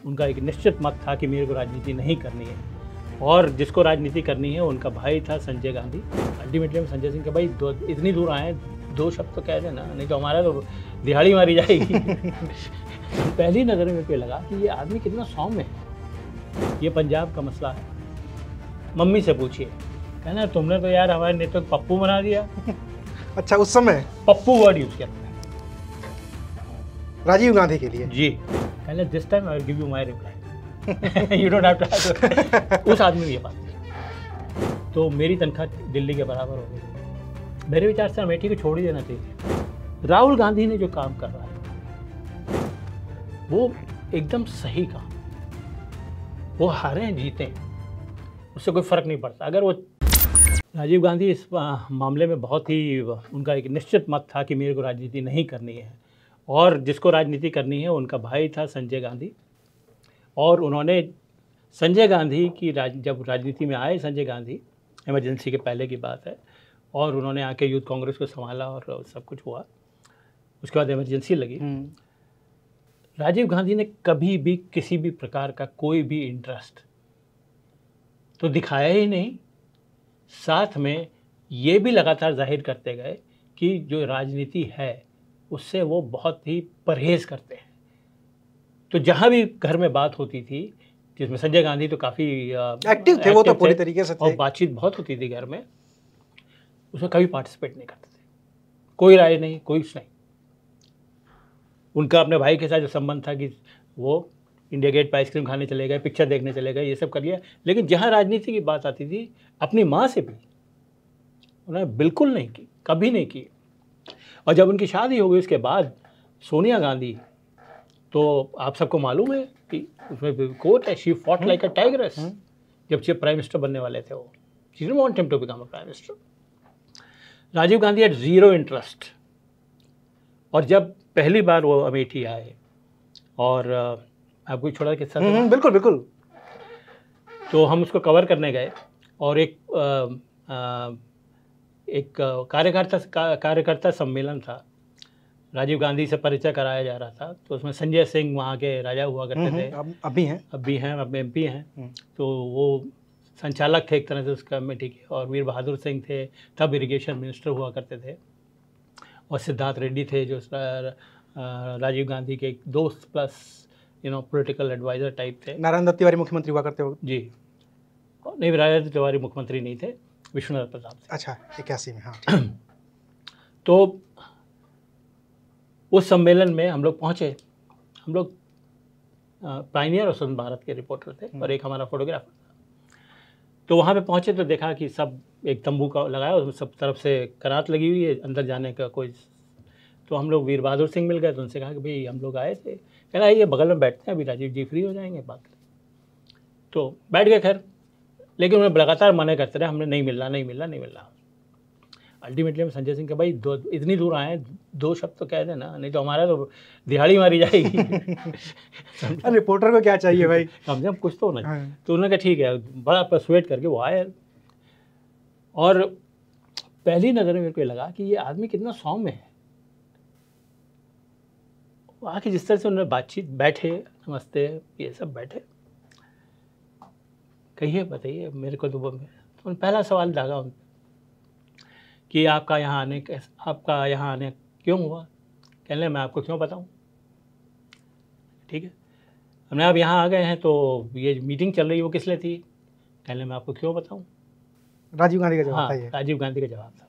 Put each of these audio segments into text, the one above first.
उनका एक निश्चित मत था कि मेरे को राजनीति नहीं करनी है, और जिसको राजनीति करनी है उनका भाई था संजय गांधी। अल्टीमेटली हम संजय सिंह के भाई इतनी दूर आए, 2 शब्द तो कह देना, नहीं तो हमारा तो दिहाड़ी मारी जाएगी। पहली नज़र में मेरे को लगा कि ये आदमी कितना सौम्य है, ये पंजाब का मसला है, मम्मी से पूछिए। कहना तुमने तो यार हमारे नेता को पप्पू बना दिया। अच्छा, उस समय पप्पू वर्ड यूज किया राजीव गांधी के लिए। जी। कहना this time I will give you my reply, you don't have to. उस आदमी ने ये बात की तो मेरी तनख्वाह दिल्ली के बराबर हो गई। मेरे विचार से अमेठी को छोड़ ही देना चाहिए। राहुल गांधी ने जो काम कर रहा है वो एकदम सही काम, वो हारे जीते उससे कोई फर्क नहीं पड़ता। अगर वो राजीव गांधी इस मामले में बहुत ही, उनका एक निश्चित मत था कि मेरे को राजनीति नहीं करनी है, और जिसको राजनीति करनी है उनका भाई था संजय गांधी। और उन्होंने संजय गांधी की जब राजनीति में आए संजय गांधी, इमरजेंसी के पहले की बात है, और उन्होंने आके यूथ कांग्रेस को संभाला और सब कुछ हुआ। उसके बाद इमरजेंसी लगी। राजीव गांधी ने कभी भी किसी भी प्रकार का कोई भी इंटरेस्ट तो दिखाया ही नहीं, साथ में ये भी लगातार जाहिर करते गए कि जो राजनीति है उससे वो बहुत ही परहेज़ करते हैं। तो जहाँ भी घर में बात होती थी, जिसमें संजय गांधी तो काफ़ी एक्टिव थे, वो तो पूरी तरीके से थे, और बातचीत बहुत होती थी घर में, उसमें कभी पार्टिसिपेट नहीं करते थे, कोई राय नहीं, कोई कुछ नहीं। उनका अपने भाई के साथ जो संबंध था कि वो इंडिया गेट पर आइसक्रीम खाने चले गए, पिक्चर देखने चले गए, ये सब कर लिया, लेकिन जहाँ राजनीति की बात आती थी अपनी माँ से भी उन्होंने बिल्कुल नहीं की, कभी नहीं की। और जब उनकी शादी हो गई उसके बाद सोनिया गांधी, तो आप सबको मालूम है कि उसमें कोट है, she fought like a tigress. जब से प्राइम मिनिस्टर बनने वाले थे वो, she didn't want him to become a prime minister. Rajiv Gandhi had zero interest. और जब पहली बार वो अमेठी आए, और आपको छोड़ा किस्सा बिल्कुल बिल्कुल, तो हम उसको कवर करने गए, और एक कार्यकर्ता सम्मेलन था, राजीव गांधी से परिचय कराया जा रहा था। तो उसमें संजय सिंह वहाँ के राजा हुआ करते थे, अभी हैं, अब MP हैं। तो वो संचालक थे एक तरह से उस कमेटी के, और वीर बहादुर सिंह थे, तब इरिगेशन मिनिस्टर हुआ करते थे, और सिद्धार्थ रेड्डी थे जो राजीव गांधी के एक दोस्त प्लस पॉलिटिकल एडवाइज़र टाइप थे। नारायण दत्त तिवारी मुख्यमंत्री हुआ करते हो? जी नहीं, नारायण दत्त तिवारी मुख्यमंत्री नहीं थे, विष्णुदत्त प्रताप थे। अच्छा, 81 में, हाँ। तो उस सम्मेलन में हम लोग पहुँचे, हम लोग पायनियर और स्वतंत्र भारत के रिपोर्टर थे, और एक हमारा फोटोग्राफर था। तो वहाँ पे पहुँचे तो देखा कि सब एक तंबू का लगाया, उसमें सब तरफ से करात लगी हुई है, अंदर जाने का कोई। तो हम लोग वीर बहादुर सिंह मिल गए, तो उनसे कहा कि भाई हम लोग आए थे, कह रहा ये बगल में बैठते हैं, अभी राजीव जी फ्री हो जाएंगे, बात करें। तो बैठ गए। खैर, लेकिन उन्हें लगातार मना करते रहे, हमने नहीं मिलना। अल्टीमेटली हम संजय सिंह के भाई इतनी दूर आए, 2 शब्द तो कह देना, नहीं तो हमारा तो दिहाड़ी मारी जाएगी। रिपोर्टर को क्या चाहिए भाई, कम से कम कुछ तो होना चाहिए। तो उन्होंने कहा ठीक है, बड़ा परसुएट करके वो आए, और पहली नज़र में मेरे को लगा कि ये आदमी कितना सौम्य है। आके जिस तरह से उन्होंने बातचीत, बैठे, नमस्ते, ये सब बैठे, कहिए बताइए मेरे को। तो पहला सवाल दागा उन कि आपका यहाँ आने क्यों हुआ। कहने मैं आपको क्यों बताऊँ, ठीक है, हमने आप यहाँ आ गए हैं तो ये मीटिंग चल रही है वो किस लिए थी। कहने मैं आपको क्यों बताऊँ। राजीव गांधी का जवाब था ये। राजीव गांधी का जवाब था।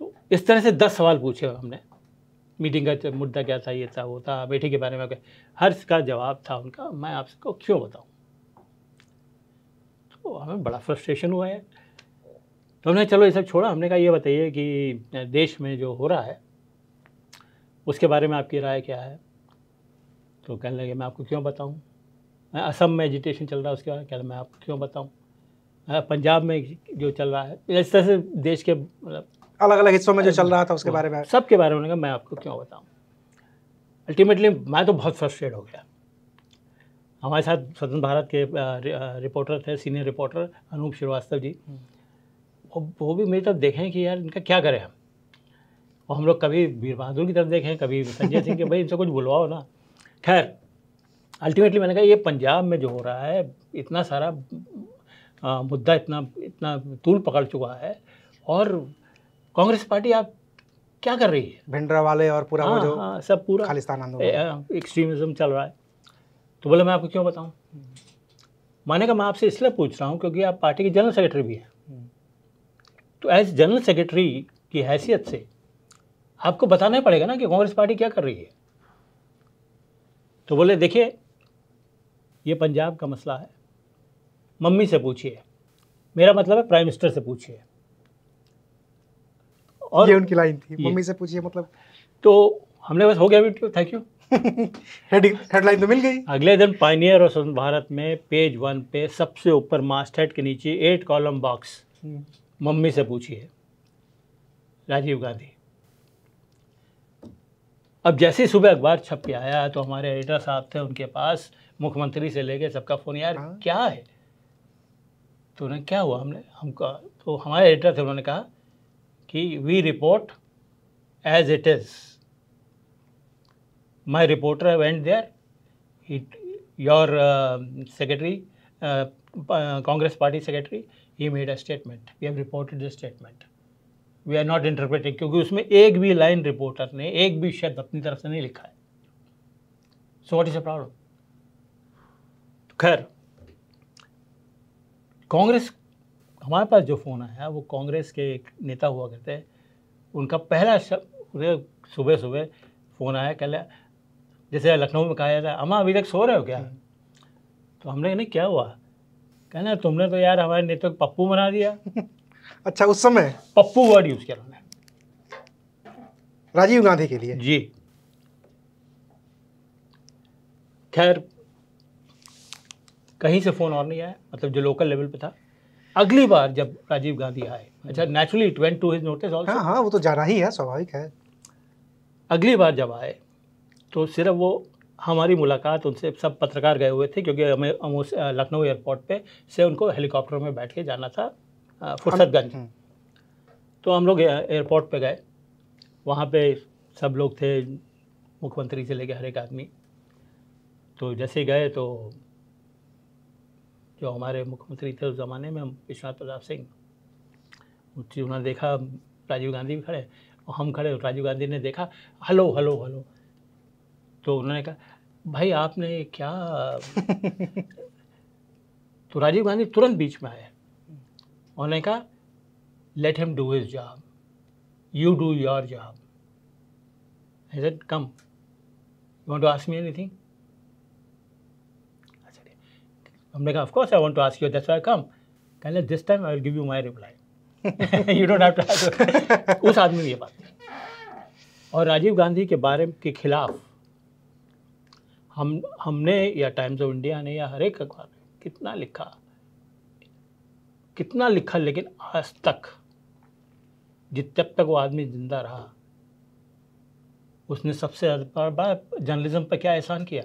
तो इस तरह से 10 सवाल पूछे हमने, मीटिंग का मुद्दा क्या था, ये था, वो था, अमेठी के बारे में, हर का जवाब था उनका, मैं आपको क्यों बताऊं। तो हमें बड़ा फ्रस्ट्रेशन हुआ है। तो हमने चलो ये सब छोड़ा, हमने कहा ये बताइए कि देश में जो हो रहा है उसके बारे में आपकी राय क्या है। तो कहने लगे मैं आपको क्यों बताऊं। मैं असम में एजिटेशन चल रहा है उसके बारे में, कहने मैं आपको क्यों बताऊं। पंजाब में जो चल रहा है, इस तरह से देश के अलग अलग हिस्सों में जो चल रहा था उसके बारे में, सबके बारे में मैं आपको क्यों बताऊं। अल्टीमेटली मैं तो बहुत फ्रस्ट्रेट हो गया। हमारे साथ स्वतंत्र भारत के रिपोर्टर थे, सीनियर रिपोर्टर अनूप श्रीवास्तव जी, वो भी मेरी तरफ देखें कि यार इनका क्या करें हम। और हम लोग कभी वीर बहादुर की तरफ देखें, कभी संजय सिंह के, भाई इनसे कुछ बुलवाओ ना। खैर अल्टीमेटली मैंने कहा ये पंजाब में जो हो रहा है, इतना सारा मुद्दा इतना तूल पकड़ चुका है, और कांग्रेस पार्टी आप क्या कर रही है? भिंडरा वाले और पूरा वो जो सब पूरा खालिस्तान आंदोलन, एक्सट्रीमिज्म चल रहा है। तो बोले मैं आपको क्यों बताऊं? मैंने कहा मैं आपसे इसलिए पूछ रहा हूं क्योंकि आप पार्टी के जनरल सेक्रेटरी भी हैं। तो एज जनरल सेक्रेटरी की हैसियत से आपको बताना ही पड़ेगा ना कि कांग्रेस पार्टी क्या कर रही है। तो बोले देखिए ये पंजाब का मसला है, मम्मी से पूछिए, मेरा मतलब है प्राइम मिनिस्टर से पूछिए। और ये उनकी लाइन थी, मम्मी से पूछिए मतलब। तो हमने बस हो गया वीडियो, थैंक यू। हेडलाइन तो मिल गई। अगले दिन पायनियर और स्वतंत्र भारत में पेज 1 पे सबसे ऊपर मास्टहेड के नीचे 8 कॉलम बॉक्स, मम्मी से पूछिए, राजीव गांधी। अब जैसे ही सुबह अखबार छप के आया तो हमारे एडिटर साहब थे, उनके पास मुख्यमंत्री से लेके सबका फ़ोन, यार क्या है? तो उन्हें क्या हुआ, तो हमारे एडिटर थे, उन्होंने कहा कि we report as it is. My reporter went there. Your secretary, Congress party secretary, he made a statement. We have reported the statement. We are not interpreting, क्योंकि उसमें एक भी लाइन रिपोर्टर ने एक भी शब्द अपनी तरफ से नहीं लिखा है। So what is the problem? खैर, कांग्रेस, हमारे पास जो फ़ोन आया वो कांग्रेस के एक नेता हुआ करते हैं, उनका पहला शब्द सुबह सुबह फ़ोन आया, कल जैसे लखनऊ में कहा जाता है, अम्मा अभी तक सो रहे हो क्या? तो हमने नहीं, क्या हुआ? कहना तुमने तो यार हमारे नेता को पप्पू बना दिया। अच्छा, उस समय पप्पू वर्ड यूज़ किया उन्होंने राजीव गांधी के लिए। जी। खैर कहीं से फ़ोन और नहीं आया, मतलब जो लोकल लेवल पे था। अगली बार जब राजीव गांधी आए, अच्छा naturally it went to his notice also. हाँ, वो तो जाना ही है, स्वाभाविक है। अगली बार जब आए तो सिर्फ वो, हमारी मुलाकात उनसे, सब पत्रकार गए हुए थे क्योंकि हमें लखनऊ एयरपोर्ट पे से उनको हेलीकॉप्टर में बैठ के जाना था फुर्सतगंज। तो हम लोग एयरपोर्ट पे गए, वहाँ पे सब लोग थे, मुख्यमंत्री से लेकर हर एक आदमी। तो जैसे गए तो जो हमारे मुख्यमंत्री थे उस ज़माने में, विश्वनाथ प्रताप सिंह, उन्होंने देखा राजीव गांधी भी खड़े और हम खड़े, राजीव गांधी ने देखा, हेलो हेलो हेलो। तो उन्होंने कहा भाई आपने क्या तो राजीव गांधी तुरंत बीच में आए, उन्होंने कहा let him do his job, you do your job. I said come, you want to ask me anything? हमने कहा of course I want to ask you, that's why I come. कहने this time I will give you my reply, you don't have to. उस आदमी ने ये बात की। और राजीव गांधी के बारे के खिलाफ हमने या टाइम्स ऑफ इंडिया ने या हर एक अखबार ने कितना लिखा, लेकिन आज तक जब तक वो आदमी जिंदा रहा, उसने सबसे बड़ा जर्नलिज्म पर क्या एहसान किया,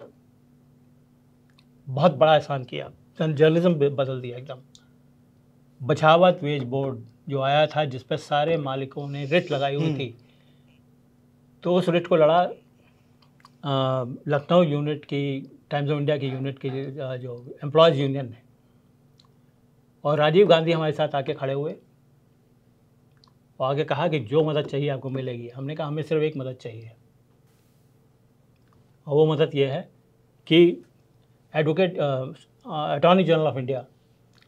बहुत बड़ा एहसान किया। जर्नलिज्म बदल दिया एकदम। बचावत वेज बोर्ड जो आया था, जिस पर सारे मालिकों ने रिट लगाई हुई थी, तो उस रिट को लड़ा लखनऊ यूनिट की, टाइम्स ऑफ इंडिया की यूनिट की जो एम्प्लॉयज़ यूनियन ने। और राजीव गांधी हमारे साथ आके खड़े हुए और आगे कहा कि जो मदद चाहिए आपको मिलेगी। हमने कहा हमें सिर्फ एक मदद चाहिए, और वो मदद ये है कि advocate attorney general of India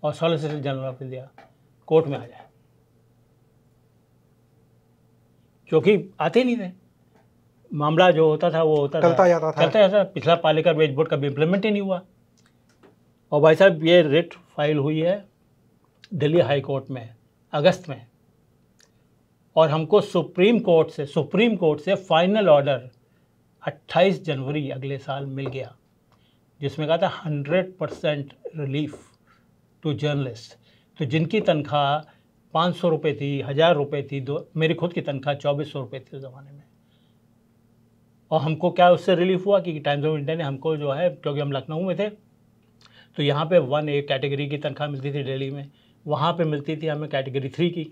और solicitor general of India court में आ जाए, क्योंकि आते नहीं थे। मामला जो होता था वो चलता जाता था। पिछला पालेकर वेज बोर्ड का भी इम्प्लीमेंट ही नहीं हुआ। और भाई साहब ये रिट फाइल हुई है दिल्ली हाई कोर्ट में अगस्त में, और हमको सुप्रीम कोर्ट से फाइनल ऑर्डर 28 जनवरी अगले साल मिल गया, जिसमें कहा था 100% रिलीफ टू जर्नलिस्ट। तो जिनकी तनख्वाह 500 रुपये थी, 1000 रुपये थी, मेरी खुद की तनख्वाह 2400 रुपये थी उस ज़माने में। और हमको क्या उससे रिलीफ हुआ कि टाइम्स ऑफ इंडिया ने हमको जो है, क्योंकि हम लखनऊ में थे, तो यहाँ पे 1A कैटेगरी की तनख्वाह मिलती थी दिल्ली में, वहाँ पे मिलती थी हमें कैटेगरी 3 की।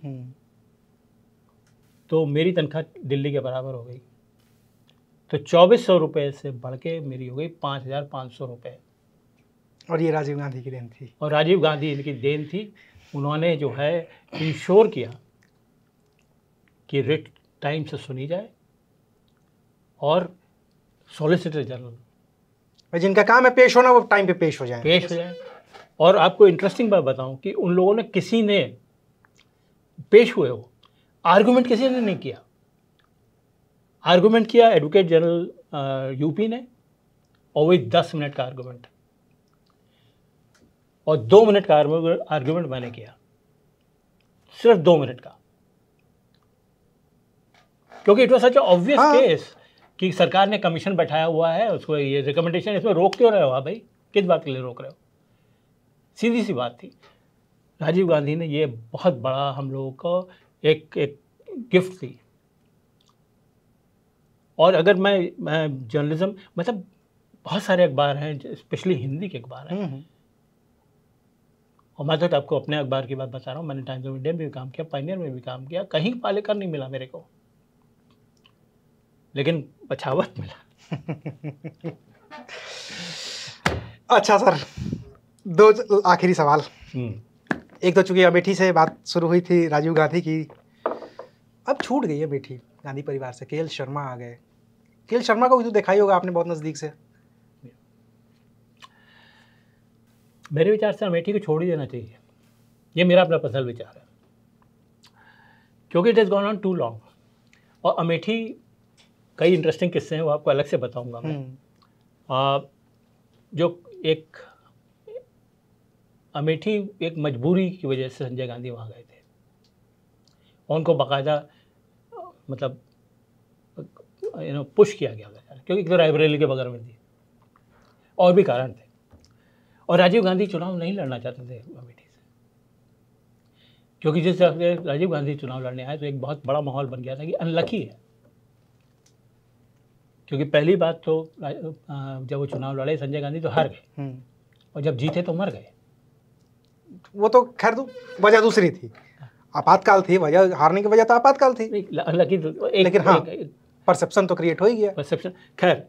तो मेरी तनख्वाह दिल्ली के बराबर हो गई। तो 2400 रुपये से बढ़ के मेरी हो गई 5500 रुपये। और ये राजीव गांधी की देन थी। और राजीव गांधी इनकी देन थी। उन्होंने जो है इंश्योर किया कि रिट टाइम से सुनी जाए और सॉलिसिटर जनरल जिनका काम है पेश होना, वो टाइम पे पेश हो जाए। और आपको इंटरेस्टिंग बात बताऊं कि उन लोगों ने किसी ने पेश हुए हो आर्गुमेंट किसी ने नहीं किया। आर्गुमेंट किया एडवोकेट जनरल यूपी ने, और वही 10 मिनट का आर्गुमेंट, और 2 मिनट का आर्गुमेंट मैंने किया, सिर्फ 2 मिनट का, क्योंकि it was such obvious case कि सरकार ने कमीशन बैठाया हुआ है, उसको ये रिकमेंडेशन, इसमें रोक क्यों रहे हो आप भाई, किस बात के लिए रोक रहे हो? सीधी सी बात थी। राजीव गांधी ने ये बहुत बड़ा हम लोगों को एक गिफ्ट थी। और अगर मैं जर्नलिज्म, मतलब बहुत सारे अखबार हैं, स्पेशली हिंदी के अखबार हैं, और मैं तो आपको अपने अखबार की बात बता रहा हूँ। मैंने टाइम्स ऑफ इंडिया में भी काम किया, पायनियर में भी काम किया, कहीं पालेकर नहीं मिला मेरे को, लेकिन पछावत मिला। अच्छा सर, 2 आखिरी सवाल। एक तो चूंकि अमेठी से बात शुरू हुई थी राजीव गांधी की, अब छूट गई है अमेठी गांधी परिवार से, केएल शर्मा आ गए। केएल शर्मा को भी तो देखा ही होगा आपने बहुत नज़दीक से। मेरे विचार से अमेठी को छोड़ ही देना चाहिए, ये मेरा अपना पर्सनल विचार है, क्योंकि it has gone on too long. और अमेठी कई इंटरेस्टिंग किस्से हैं, वो आपको अलग से बताऊंगा मैं। जो एक अमेठी एक मजबूरी की वजह से संजय गांधी वहाँ गए थे, और उनको बाकायदा मतलब पुश किया गया था, क्योंकि तो रायबरेली के बगल में थी, और भी कारण थे। और राजीव गांधी चुनाव नहीं लड़ना चाहते थे अमेठी से, क्योंकि जिस तरह से राजीव गांधी चुनाव लड़ने आए तो एक बहुत बड़ा माहौल बन गया था कि अनलकी है, क्योंकि पहली बात तो जब वो चुनाव लड़े संजय गांधी तो हार गए, और जब जीते तो मर गए। वो तो खैर वजह दूसरी थी, आपातकाल थी, वजह हारने की वजह तो आपातकाल थी, अनलकी तो लेकिन हाँ, परसेप्शन तो क्रिएट हो ही गया। परसेप्शन, खैर।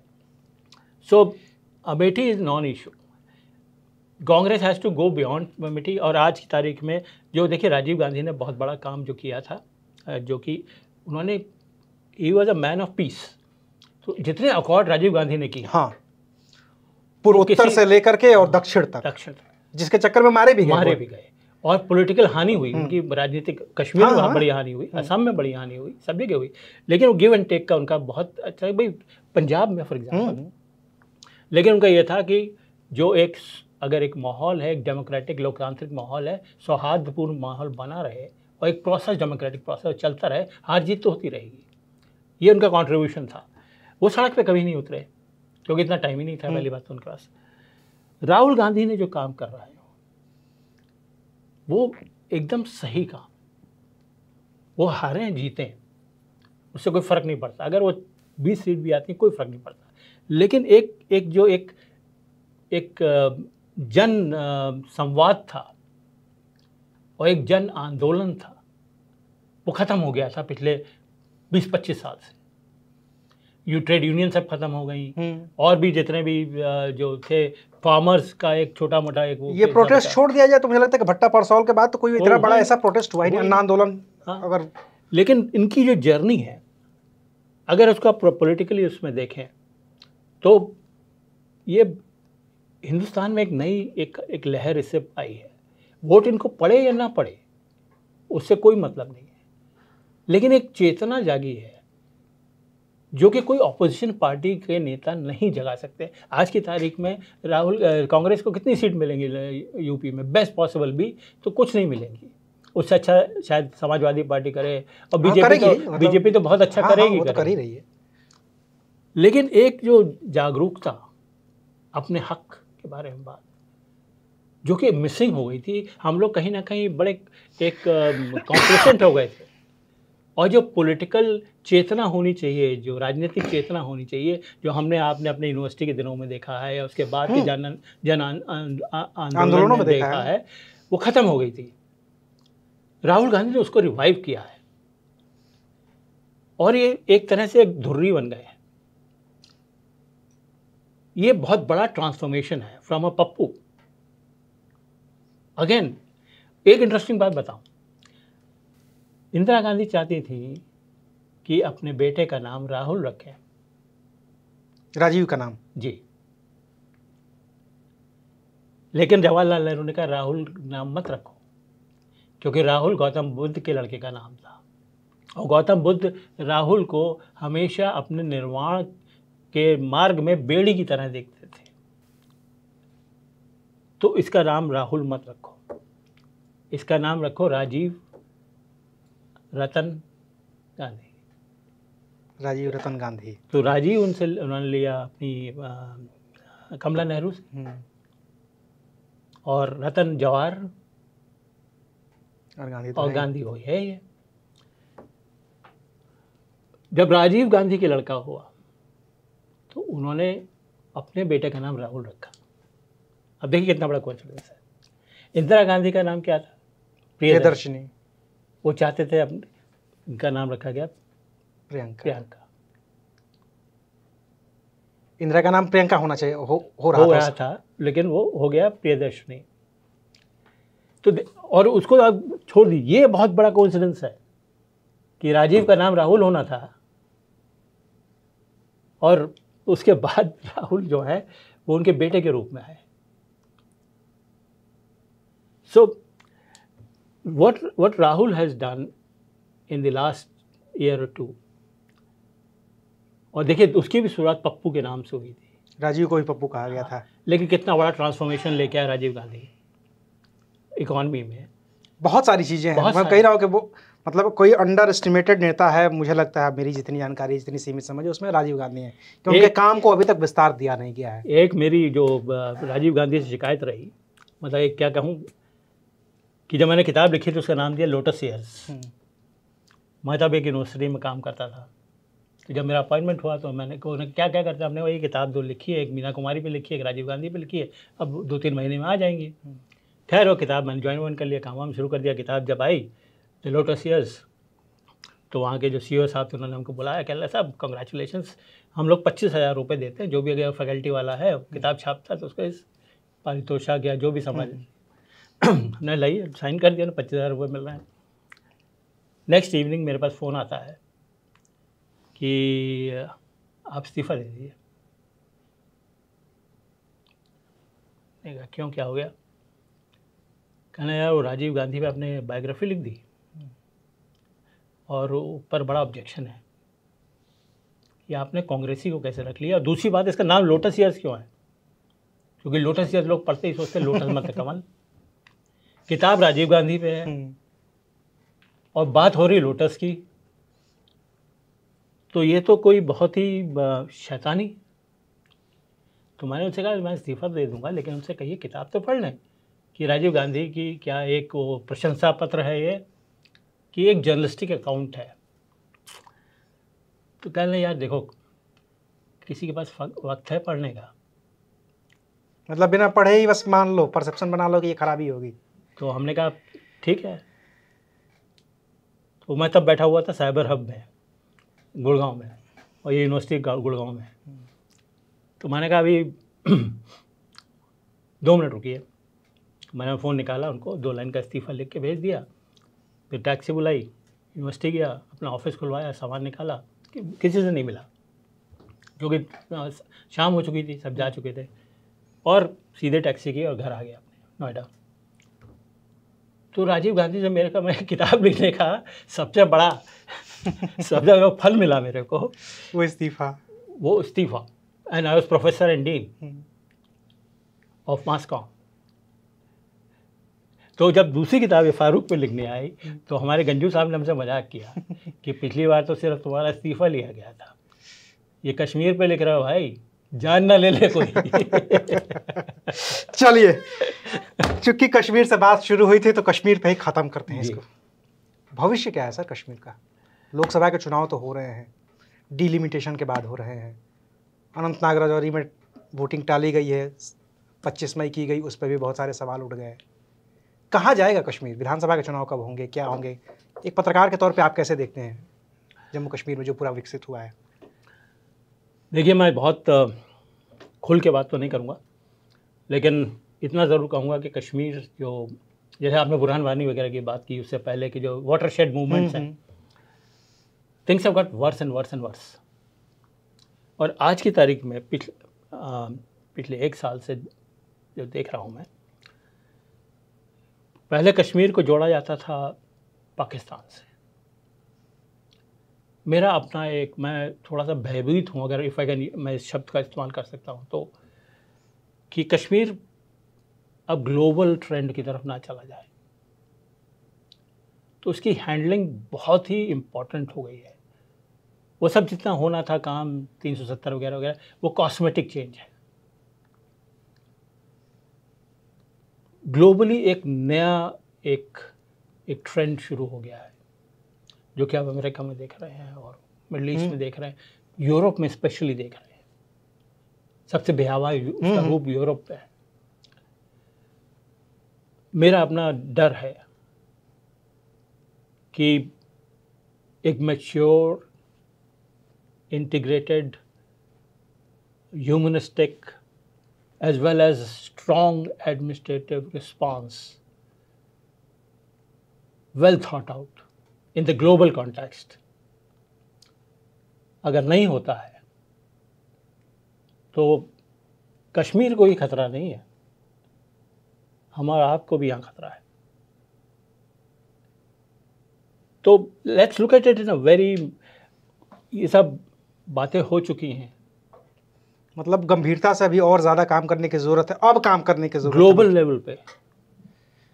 So Amethi is non issue, Congress has to go beyond Amethi. और आज की तारीख में जो देखिए, राजीव गांधी ने बहुत बड़ा काम जो किया था, जो कि उन्होंने, he was a man of peace. तो जितने अकॉर्ड राजीव गांधी ने किए, हाँ, पूर्वोत्तर से लेकर के और दक्षिण तक, जिसके चक्कर में मारे भी गए, और पॉलिटिकल हानि हुई उनकी, राजनीतिक, कश्मीर में बड़ी हानि हुई, असम में बड़ी हानि हुई, सब जगह हुई, लेकिन वो गिव एंड टेक का उनका बहुत अच्छा, भाई पंजाब में फॉर एग्जाम्पल। लेकिन उनका ये था कि जो अगर एक माहौल है, एक डेमोक्रेटिक लोकतांत्रिक माहौल है, सौहार्दपूर्ण माहौल बना रहे, और एक प्रोसेस, डेमोक्रेटिक प्रोसेस चलता रहे, हार जीत तो होती रहेगी, ये उनका कॉन्ट्रीब्यूशन था। वो सड़क पे कभी नहीं उतरे, क्योंकि इतना टाइम ही नहीं था, पहली बात तो उनके पास। राहुल गांधी ने जो काम कर रहा है वो एकदम सही काम, वो हारें जीतें उससे कोई फ़र्क नहीं पड़ता, अगर वो 20 सीट भी आती है कोई फ़र्क नहीं पड़ता। लेकिन एक जन संवाद था और एक जन आंदोलन था, वो ख़त्म हो गया था पिछले 20-25 साल से। ट्रेड यूनियन सब खत्म हो गई, और भी जितने भी जो थे, फार्मर्स का एक छोटा मोटा एक वो, ये प्रोटेस्ट छोड़ दिया जाए तो मुझे लगता है कि भट्टा परसौल के बाद तो कोई इतना बड़ा ऐसा प्रोटेस्ट हुआ ही नहीं, अन्ना आंदोलन। अगर लेकिन इनकी जो जर्नी है, अगर उसका पॉलिटिकली उसमें देखें तो ये हिंदुस्तान में एक नई एक लहर इससे आई है। वोट इनको पड़े या ना पड़े उससे कोई मतलब नहीं है, लेकिन एक चेतना जागी है जो कि कोई ऑपोजिशन पार्टी के नेता नहीं जगा सकते। आज की तारीख में कांग्रेस को कितनी सीट मिलेंगी यूपी में? बेस्ट पॉसिबल भी तो कुछ नहीं मिलेंगी, उससे अच्छा शायद समाजवादी पार्टी करे, और बीजेपी तो बहुत अच्छा करेगी, तो कर ही रही है। लेकिन एक जो जागरूकता अपने हक के बारे में बात जो कि मिसिंग हो गई थी, हम लोग कहीं ना कहीं बड़े एक कॉम्प्लेसेंट हो गए थे, और जो पॉलिटिकल चेतना होनी चाहिए, जो राजनीतिक चेतना होनी चाहिए, जो आपने अपने यूनिवर्सिटी के दिनों में देखा है, उसके बाद के जन आंदोलनों में देखा है, वो ख़त्म हो गई थी। राहुल गांधी ने उसको रिवाइव किया है, और ये एक तरह से एक धुर्री बन गए हैं। ये बहुत बड़ा ट्रांसफॉर्मेशन है फ्रॉम अ पप्पू। अगेन एक इंटरेस्टिंग बात बताऊं, इंदिरा गांधी चाहती थी कि अपने बेटे का नाम राहुल रखें, राजीव का नाम। जी, लेकिन जवाहरलाल नेहरू ने कहा राहुल नाम मत रखो, क्योंकि राहुल गौतम बुद्ध के लड़के का नाम था और गौतम बुद्ध राहुल को हमेशा अपने निर्वाण के मार्ग में बेड़ी की तरह देखते थे। तो इसका नाम राहुल मत रखो, इसका नाम रखो राजीव रतन गांधी। राजीव रतन गांधी। तो राजीव उन्होंने लिया अपनी कमला नेहरू से, और रतन जवाहर, और गांधी वही है ये। जब राजीव गांधी के लड़का हुआ तो उन्होंने अपने बेटे का नाम राहुल रखा। अब देखिए कितना बड़ा कोइंसिडेंस है। इंदिरा गांधी का नाम क्या था? प्रियदर्शनी। वो चाहते थे अपने, उनका नाम रखा गया प्रियंका। इंदिरा का नाम प्रियंका होना चाहिए, हो रहा था, लेकिन वो हो गया प्रियदर्शनी। तो और उसको आप छोड़ दी, ये बहुत बड़ा कोइंसिडेंस है कि राजीव का नाम राहुल होना था और उसके बाद राहुल जो है वो उनके बेटे के रूप में आए। सो what Rahul has done in the last year और 2, और देखिए उसकी भी शुरुआत पप्पू के नाम से हुई थी, राजीव को भी पप्पू कहा गया था। लेकिन कितना बड़ा ट्रांसफॉर्मेशन लेके आया राजीव गांधी इकोनॉमी में। बहुत सारी चीज़ें हैं। मैं कह रहा हूँ कि वो मतलब कोई अंडर एस्टिमेटेड नेता है, मुझे लगता है, मेरी जितनी जानकारी, जितनी सीमित समझ है, उसमें राजीव गांधी है, क्योंकि उनके काम को अभी तक विस्तार दिया नहीं गया है। एक मेरी जो राजीव गांधी से शिकायत रही, मतलब एक क्या कहूँ, कि जब मैंने किताब लिखी तो उसका नाम दिया लोटस ईयर्स। मैं तब एक यूनिवर्सिटी में काम करता था, तो जब मेरा अपॉइंटमेंट हुआ तो मैंने को क्या क्या करते, हमने वही किताब 2 लिखी है, एक मीना कुमारी पे लिखी है, एक राजीव गांधी पे लिखी है, अब 2-3 महीने में आ जाएंगी। खैर वो किताब मैंने ज्वाइन कर लिया, काम शुरू कर दिया। किताब जब आई द लोटस ईयर्स, तो वहाँ के जो CEO साहब थे उन्होंने हमको बुलाया, कह रहे साहब कंग्रेचुलेशंस, हम लोग 25,000 रुपये देते हैं, जो भी अगर फैकल्टी वाला है किताब छापता है तो उसको इस पारितोषिक या जो भी समझ हमने लाई, साइन कर दिया ना, 25,000 रुपये मिल रहे हैं। नेक्स्ट इवनिंग मेरे पास फ़ोन आता है कि आप इस्तीफ़ा दे दीजिए। मैंने कहा क्यों, क्या हो गया? कहना यार वो राजीव गांधी पे आपने बायोग्राफी लिख दी और ऊपर बड़ा ऑब्जेक्शन है कि आपने कांग्रेसी को कैसे रख लिया, और दूसरी बात इसका नाम लोटस ईयर्स क्यों है? क्योंकि लोटस ईयर्स लोग पढ़ते ही सोचते लोटस मत कमल। किताब राजीव गांधी पे है और बात हो रही लोटस की, तो ये तो कोई बहुत ही शैतानी। तो मैंने उनसे कहा मैं इस्तीफ़ा दे दूंगा, लेकिन उनसे कहिए किताब तो पढ़ लें कि राजीव गांधी की क्या एक वो प्रशंसा पत्र है ये, कि एक जर्नलिस्टिक अकाउंट है। तो कह रहे यार देखो, किसी के पास वक्त है पढ़ने का? मतलब बिना पढ़े ही बस मान लो, परसेप्शन बना लो कि ये खराबी होगी। तो हमने कहा ठीक है। तो मैं तब बैठा हुआ था साइबर हब में गुड़गांव में, और ये यूनिवर्सिटी गुड़गांव में। तो मैंने कहा अभी 2 मिनट रुकिए। मैंने फ़ोन निकाला, उनको 2 लाइन का इस्तीफ़ा लिख के भेज दिया। फिर टैक्सी बुलाई, यूनिवर्सिटी गया, अपना ऑफिस खुलवाया, सामान निकाला, किसी से नहीं मिला, क्योंकि शाम हो चुकी थी, सब जा चुके थे, और सीधे टैक्सी की और घर आ गया अपने नोएडा। तो राजीव गांधी से मेरे का मैं किताब लिखने का सबसे बड़ा फल मिला मेरे को, वो इस्तीफ़ा। And I was professor and dean of mass comm. तो जब दूसरी किताब फारूक पे लिखने आई तो हमारे गंजू साहब ने हमसे मजाक किया कि पिछली बार तो सिर्फ तुम्हारा इस्तीफ़ा लिया गया था, ये कश्मीर पे लिख रहा हो भाई, जान ना ले ले कोई। चलिए, चूंकि कश्मीर से बात शुरू हुई थी तो कश्मीर पे ही ख़त्म करते हैं इसको। भविष्य क्या है सर कश्मीर का? लोकसभा के चुनाव तो हो रहे हैं, डिलिमिटेशन के बाद हो रहे हैं, अनंतनाग राजौरी में वोटिंग टाली गई है, 25 मई की गई, उस पर भी बहुत सारे सवाल उठ गए। कहाँ जाएगा कश्मीर? विधानसभा के चुनाव कब होंगे, क्या होंगे? एक पत्रकार के तौर पे आप कैसे देखते हैं जम्मू कश्मीर में जो पूरा विकसित हुआ है? देखिए, मैं बहुत खुल के बात तो नहीं करूँगा, लेकिन इतना ज़रूर कहूँगा कि कश्मीर जो, जैसे आपने बुरहान वानी वगैरह की बात की, उससे पहले की जो वाटरशेड मूवमेंट्स हैं, things have got worse and worse and worse. और आज की तारीख में पिछले 1 साल से जो देख रहा हूँ मैं, पहले कश्मीर को जोड़ा जाता था पाकिस्तान से। मेरा अपना एक, मैं थोड़ा सा भयभीत हूँ, अगर इफ़ आई कैन, मैं इस शब्द का इस्तेमाल कर सकता हूँ तो, कि कश्मीर अब ग्लोबल ट्रेंड की तरफ ना चला जाए। तो उसकी हैंडलिंग बहुत ही इम्पॉर्टेंट हो गई है। वो सब जितना होना था काम 370 वगैरह वगैरह, वो कॉस्मेटिक चेंज है। ग्लोबली एक नया एक ट्रेंड शुरू हो गया है, जो कि आप अमेरिका में देख रहे हैं और मिडल ईस्ट में देख रहे हैं, यूरोप में स्पेशली देख रहे हैं। सबसे भयावह उसका रूप यूरोप पे है। मेरा अपना डर है कि एक mature, integrated, humanistic as well as strong administrative response, well thought out in the global context, अगर नहीं होता है तो कश्मीर को ही खतरा नहीं है, हमारा आपको भी यहाँ खतरा है। तो let's look at it in a very, ये सब बातें हो चुकी हैं, मतलब गंभीरता से अभी और ज़्यादा काम करने की ज़रूरत है, अब काम करने की ज़रूरत है ग्लोबल लेवल पे।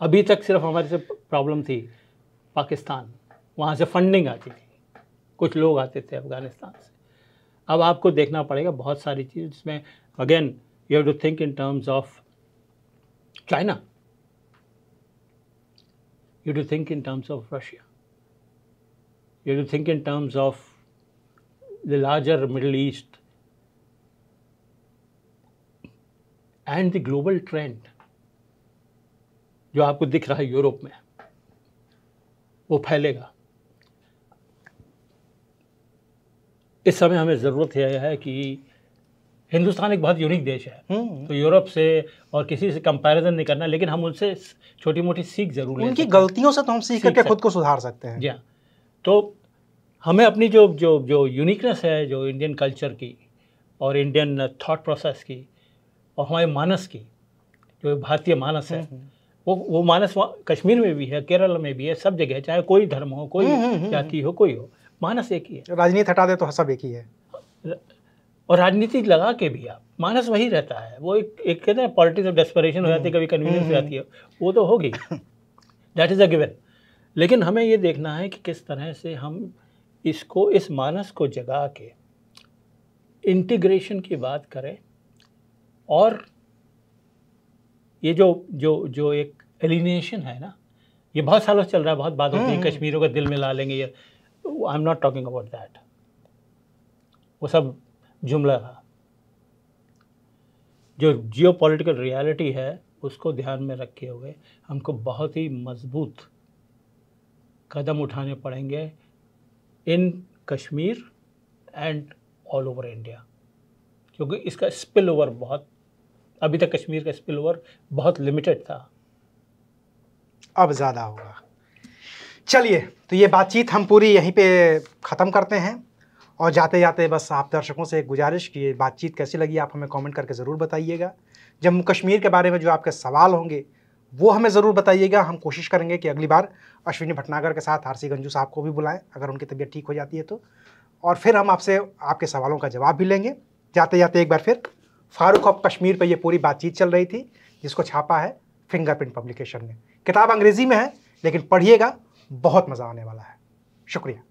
अभी तक सिर्फ हमारे से प्रॉब्लम थी पाकिस्तान, वहाँ से फंडिंग आती थी, कुछ लोग आते थे अफ़गानिस्तान से। अब आपको देखना पड़ेगा बहुत सारी चीज़, जिसमें again you have to think in terms of China, you to think in terms of Russia, you to think in terms of the larger Middle East and the global trend जो आपको दिख रहा है यूरोप में, वो फैलेगा। इस समय हमें ज़रूरत यह है कि हिंदुस्तान एक बहुत यूनिक देश है, तो यूरोप से और किसी से कंपैरिजन नहीं करना, लेकिन हम उनसे छोटी मोटी सीख ज़रूर लें। उनकी गलतियों से तो हम सीख करके खुद को सुधार सकते हैं। जी हाँ, तो हमें अपनी जो जो जो यूनिकनेस है, जो इंडियन कल्चर की और इंडियन थॉट प्रोसेस की और हमारे मानस की, जो भारतीय मानस है, वो मानस कश्मीर में भी है, केरल में भी है, सब जगह, चाहे कोई धर्म हो, कोई जाति हो, कोई हो, मानस एक ही है। राजनीति हटा दे तो सब एक ही है, और राजनीति लगा के भी आप, मानस वही रहता है। वो एक कहते हैं पॉलिटिक्स ऑफ डेस्परेशन हो जाती है, कभी कन्वीनियंस हो जाती है, वो तो होगी, दैट इज़ अ गिवन। लेकिन हमें ये देखना है कि किस तरह से हम इसको, इस मानस को जगा के इंटीग्रेशन की बात करें, और ये जो एक एलिनेशन है ना, ये बहुत सालों से चल रहा है, बहुत बात होती है, कश्मीरियों का दिल मिला लेंगे, ये I am not talking about that, वो सब जुमला था। जो जियो पॉलिटिकल रियलिटी है उसको ध्यान में रखे हुए हमको बहुत ही मजबूत कदम उठाने पड़ेंगे in Kashmir and all over India, क्योंकि इसका स्पिल ओवर बहुत, अभी तक कश्मीर का स्पिल ओवर बहुत लिमिटेड था, अब ज़्यादा होगा। चलिए, तो ये बातचीत हम पूरी यहीं पे ख़त्म करते हैं, और जाते जाते बस आप दर्शकों से एक गुजारिश कि ये बातचीत कैसी लगी आप हमें कमेंट करके ज़रूर बताइएगा। जम्मू कश्मीर के बारे में जो आपके सवाल होंगे वो हमें ज़रूर बताइएगा। हम कोशिश करेंगे कि अगली बार अश्विनी भटनागर के साथ आरसी गंजू साहब को भी बुलाएं, अगर उनकी तबीयत ठीक हो जाती है तो, और फिर हम आपसे आपके सवालों का जवाब भी लेंगे। जाते जाते एक बार फिर फारूक ऑफ कश्मीर पर ये पूरी बातचीत चल रही थी, जिसको छापा है फिंगरप्रिंट पब्लिकेशन ने। किताब अंग्रेज़ी में है, लेकिन पढ़िएगा, बहुत मज़ा आने वाला है। शुक्रिया।